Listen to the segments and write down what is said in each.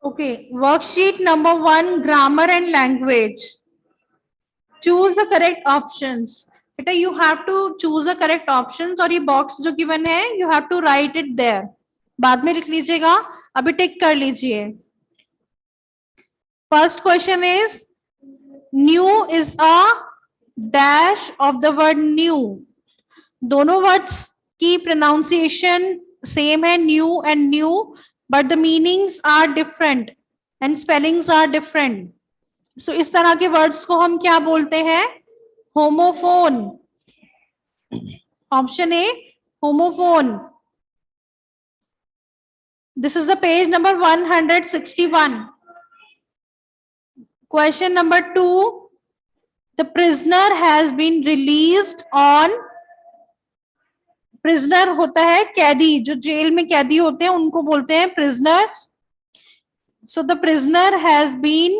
Okay, worksheet number 1, grammar and language. Choose the correct options. बेटा you have to choose the correct options और ये box जो given है you have to write it there. बाद में लिख लीजिएगा, अभी टिक कर लीजिए. First question is new is a dash of the word new. दोनों words की pronunciation same है new and new, but the meanings are different and spellings are different. So इस तरह के words को हम क्या बोलते हैं? Homophone. Option A, homophone. This is the page number 161. Question number 2. The prisoner has been released on. Prisoner होता है कैदी, जो जेल में कैदी होते हैं उनको बोलते हैं prisoners. So the prisoner has been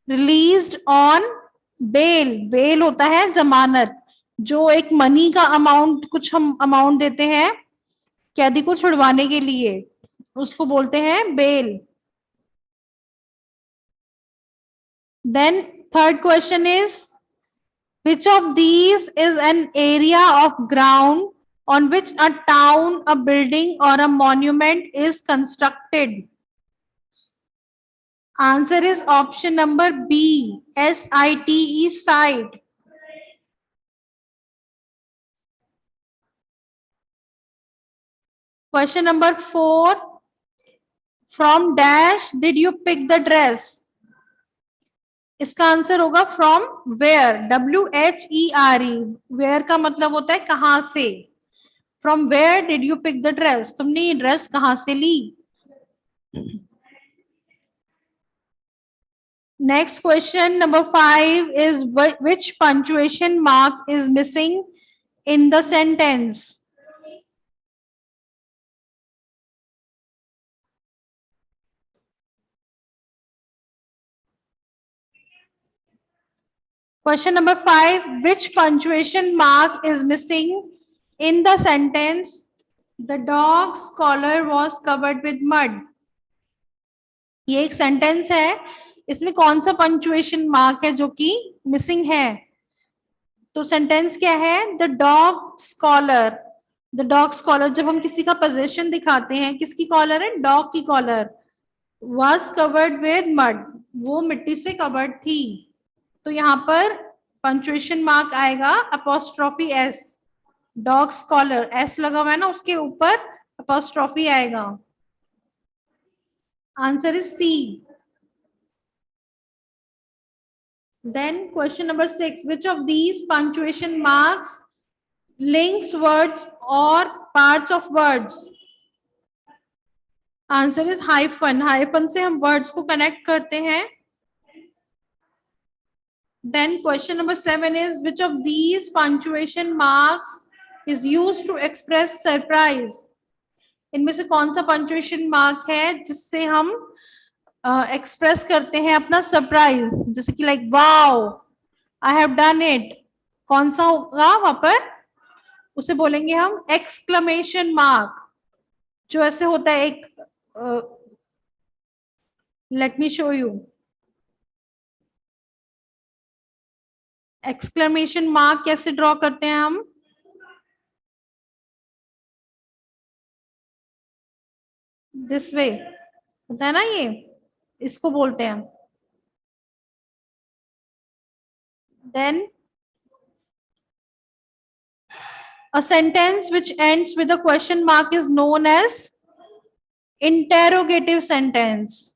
released on bail. Bail होता है जमानत, जो एक मनी का अमाउंट, कुछ हम अमाउंट देते हैं कैदी को छुड़वाने के लिए, उसको बोलते हैं bell. Then third question is, which of these is an area of ground on which a town, a building or a monument is constructed? Answer is option number B, SITE, site. Question number 4. From dash did you pick the dress? इसका answer होगा from where, WHERE. Where का मतलब होता है कहां से. From where did you pick the dress, तुमने ये ड्रेस कहां से ली. Next question number 5 is which punctuation mark is missing in the sentence? Question number 5, which punctuation mark is missing in the sentence the dog's collar was covered with mud? ये एक sentence है, इसमें कौन सा punctuation mark है जो कि missing है. तो सेंटेंस क्या है? The dog's collar. The dog's collar, जब हम किसी का पोजीशन दिखाते हैं, किसकी कॉलर है? डॉग की collar. was covered with mud, वो मिट्टी से कवर्ड थी. तो यहाँ पर पंक्चुएशन मार्क आएगा apostrophe S. Dog's collar S लगा हुआ है ना, उसके ऊपर अपोस्ट्रोफी आएगा. Answer is C. Then question number 6, which of these punctuation marks links words or parts of words? Answer is hyphen. Hyphen से हम words को connect करते हैं. Then question number 7 is, which of these punctuation marks is used to express surprise? इनमें से कौन सा punctuation mark है जिससे हम एक्सप्रेस करते हैं अपना सरप्राइज, जैसे कि like wow, I have done it. कौन सा होगा वहां पर? उसे बोलेंगे हम एक्सक्लेमेशन मार्क, जो ऐसे होता है एक. Let me show you. Exclamation mark कैसे ड्रॉ करते हैं हम? दिस वे होता है ना, ये इसको बोलते हैं. Then a sentence which ends with a question mark is known as interrogative sentence.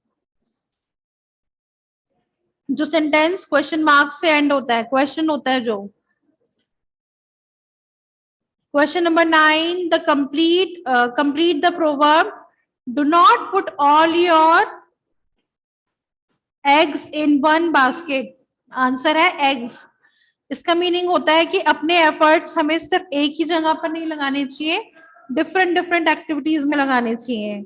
जो सेंटेंस क्वेश्चन मार्क से एंड होता है, क्वेश्चन होता है जो. Question number 9, the complete the proverb. Do not put all your eggs in one basket. Answer है eggs. इसका meaning होता है कि अपने एफर्ट्स हमें सिर्फ एक ही जगह पर नहीं लगाने चाहिए, डिफरेंट डिफरेंट एक्टिविटीज में लगाने चाहिए.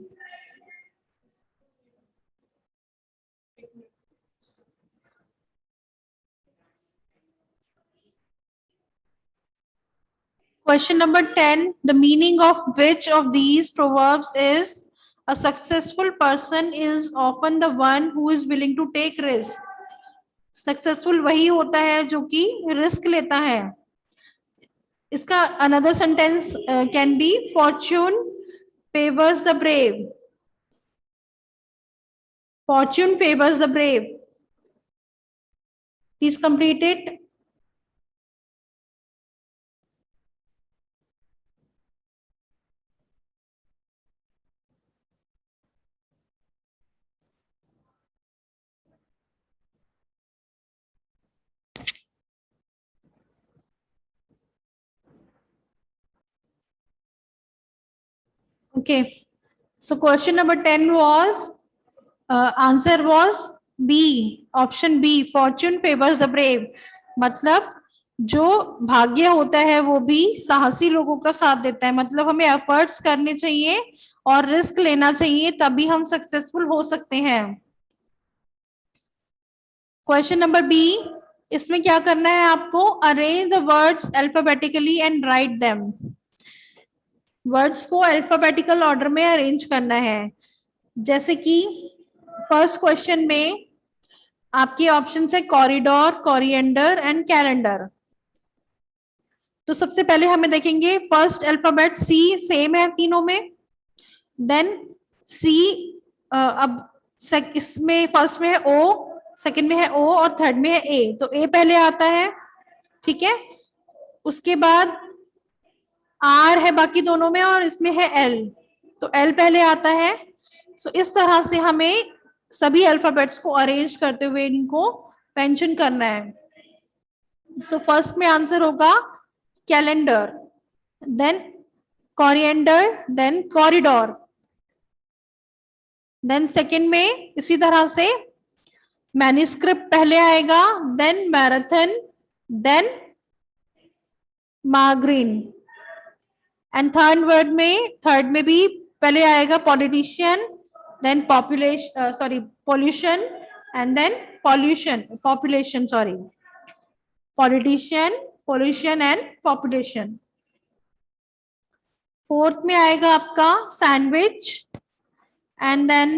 Question number 10, the meaning of which of these proverbs is A successful person is often the one who is willing to take risk. Successful वही होता है जो कि रिस्क लेता है. इसका another sentence can be Fortune favours the brave. Fortune favours the brave. Please complete it. Okay, so question number 10 was answer was B, option B, fortune favors the brave. मतलब जो भाग्य होता है वो भी साहसी लोगों का साथ देता है. मतलब हमें एफर्ट्स करने चाहिए और रिस्क लेना चाहिए, तभी हम सक्सेसफुल हो सकते हैं. क्वेश्चन नंबर बी, इसमें क्या करना है आपको? Arrange the words alphabetically and write them. Words को अल्फाबेटिकल ऑर्डर में अरेंज करना है. जैसे कि फर्स्ट क्वेश्चन में आपके ऑप्शन है कॉरिडोर, कोरिएंडर एंड कैलेंडर. तो सबसे पहले हमें देखेंगे फर्स्ट अल्फाबेट सी सेम है तीनों में. देन सी, अब इसमें फर्स्ट में है ओ, सेकंड में है ओ और थर्ड में है ए. तो ए पहले आता है, ठीक है. उसके बाद आर है बाकी दोनों में और इसमें है एल, तो एल पहले आता है. सो इस तरह से हमें सभी अल्फाबेट्स को अरेंज करते हुए इनको मेंशन करना है. सो फर्स्ट में आंसर होगा calendar, then coriander, then corridor. Then second में इसी तरह से मैन्युस्क्रिप्ट पहले आएगा, then marathon, then margarine. And third में भी पहले आएगा politician, then pollution and then population. Politician, pollution and population. Fourth में आएगा आपका sandwich and then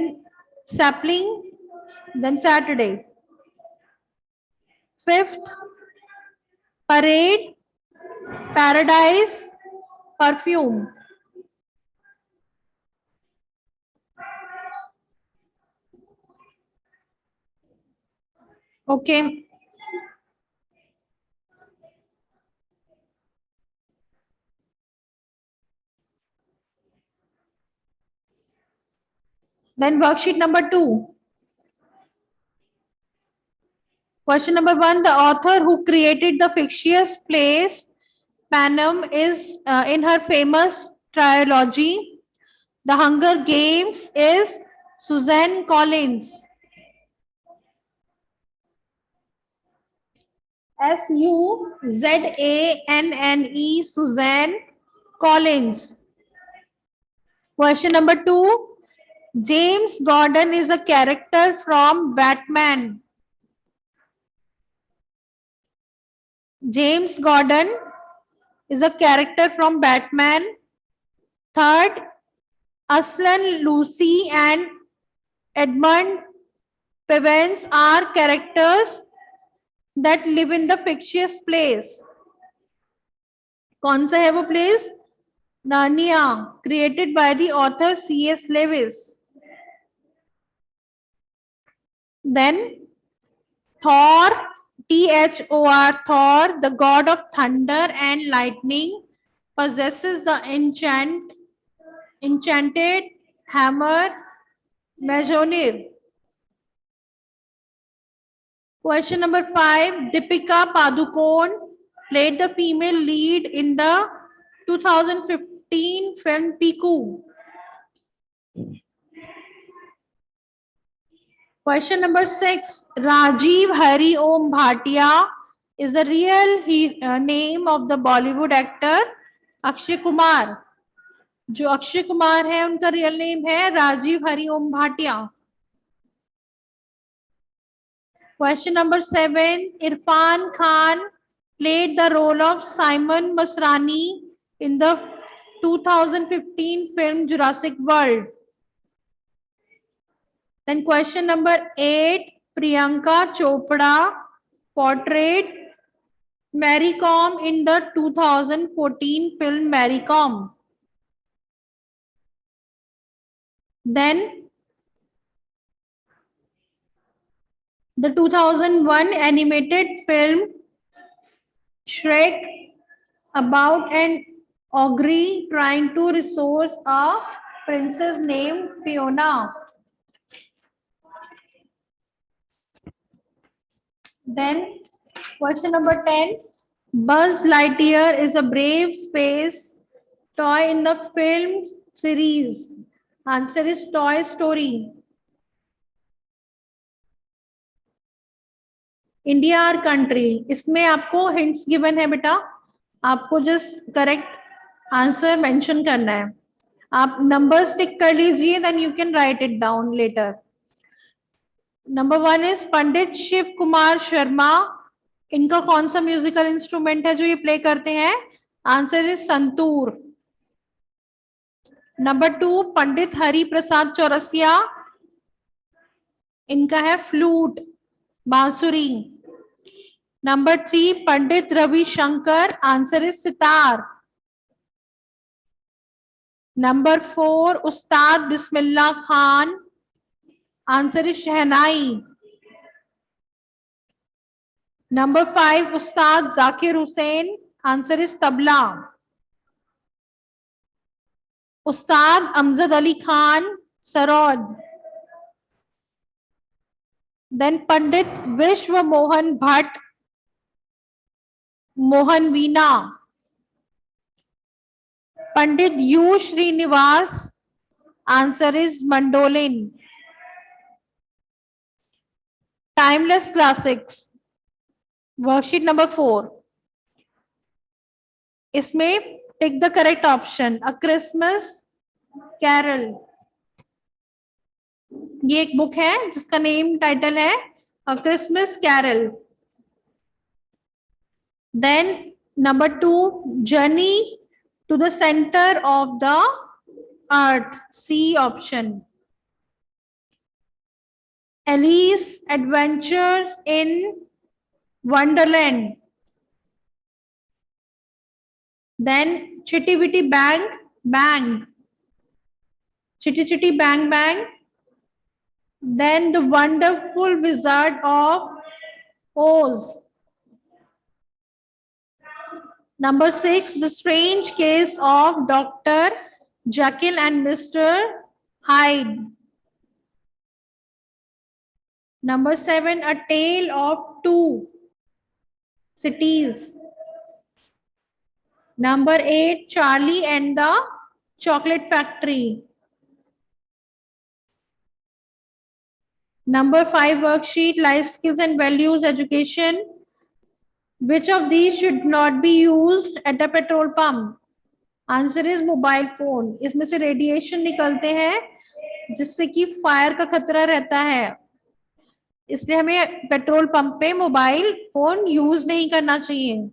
sapling, then Saturday. Fifth parade, paradise, perfume. Okay, then worksheet number 2. Question number 1, the author who created the fictitious place Panem is in her famous trilogy The Hunger Games is Suzanne Collins. Suzanne, Suzanne Collins. Question number 2, James Gordon is a character from Batman. James Gordon is a character from Batman. Third, Aslan, Lucy and Edmund Pevens are characters that live in the fictitious place. कौन सा है वो place? Narnia, created by the author C.S. Lewis. Then Thor, Thor, Thor, the god of thunder and lightning, possesses the enchanted hammer Mjolnir. Question number 5, Deepika Padukone played the female lead in the 2015 film Piku. Question number 6, Rajiv Hari Om Bhatia is the real name of the Bollywood actor Akshay Kumar. जो अक्षय कुमार है उनका real name है राजीव हरि ओम Bhatia. Question number 7, Irfan Khan played the role of Simon Masrani in the 2015 film Jurassic World. Then question number 8, Priyanka Chopra portrayed Mary Kom in the 2014 film Mary Kom. Then the 2001 animated film Shrek about an ogre trying to resource a princess named Fiona. Then question number 10, Buzz Lightyear is a brave space toy in the film series. Answer is Toy Story. India और country, इसमें आपको hints given है बेटा, आपको just correct answer mention करना है. आप numbers tick कर लीजिए, then you can write it down later. Number 1 is Pandit Shiv Kumar Sharma. इनका कौन सा म्यूजिकल इंस्ट्रूमेंट है जो ये प्ले करते हैं? Answer is santoor. Number 2 Pandit Hari Prasad Chaurasia. इनका है फ्लूट, बांसुरी. Number 3 Pandit Ravi Shankar. Answer is sitar. Number 4 Ustad Bismillah Khan. Answer is shehnai. Number 5 Ustad Zakir Hussain. Answer is tabla. Ustad Amjad Ali Khan, sarod. Then Pandit Vishwa Mohan Bhatt, Mohan veena. Pandit U Shrinivas. Answer is mandolin. Timeless classics worksheet number 4. इसमें tick the correct option. A Christmas carol, ये एक बुक है जिसका नेम टाइटल है a Christmas carol. Then number 2 journey to the centre of the earth, C option. Alice adventures in Wonderland. Then Chitty Bitty Bang Bang, Chitty Chitty Bang Bang. Then The Wonderful Wizard of Oz. Number 6 The Strange Case of Dr. Jekyll and Mr. Hyde. Number 7 A Tale of Two Cities. Number 8 Charlie and the Chocolate Factory. Number 5 worksheet Life Skills and Values Education. Which of these should not be used at a petrol pump? Answer is mobile phone. इसमें से radiation निकलते हैं जिससे कि fire का खतरा रहता है, इसलिए हमें पेट्रोल पंप पे मोबाइल फोन यूज नहीं करना चाहिए.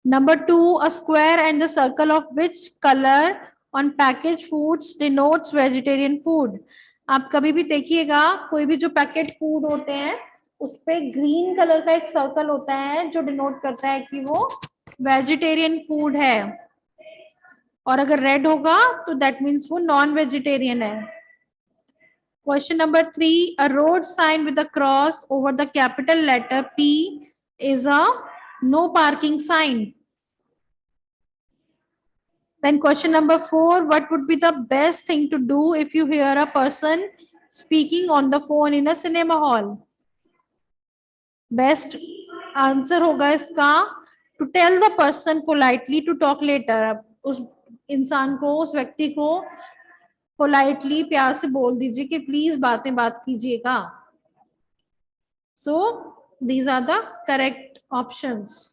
Number 2 a square and the circle of which color on packaged foods denotes vegetarian food. आप कभी भी देखिएगा कोई भी जो पैकेट फूड होते हैं उस पे ग्रीन कलर का एक सर्कल होता है जो डिनोट करता है कि वो वेजिटेरियन फूड है, और अगर रेड होगा तो दैट मीन्स वो नॉन वेजिटेरियन है. Question number 3 a road sign with a cross over the capital letter P is a no parking sign. Then question number 4 what would be the best thing to do if you hear a person speaking on the phone in a cinema hall? Best answer होगा इसका to tell the person politely to talk later. उस इंसान को, उस व्यक्ति को politely प्यार से बोल दीजिए कि प्लीज बात कीजिएगा. So these are the correct options.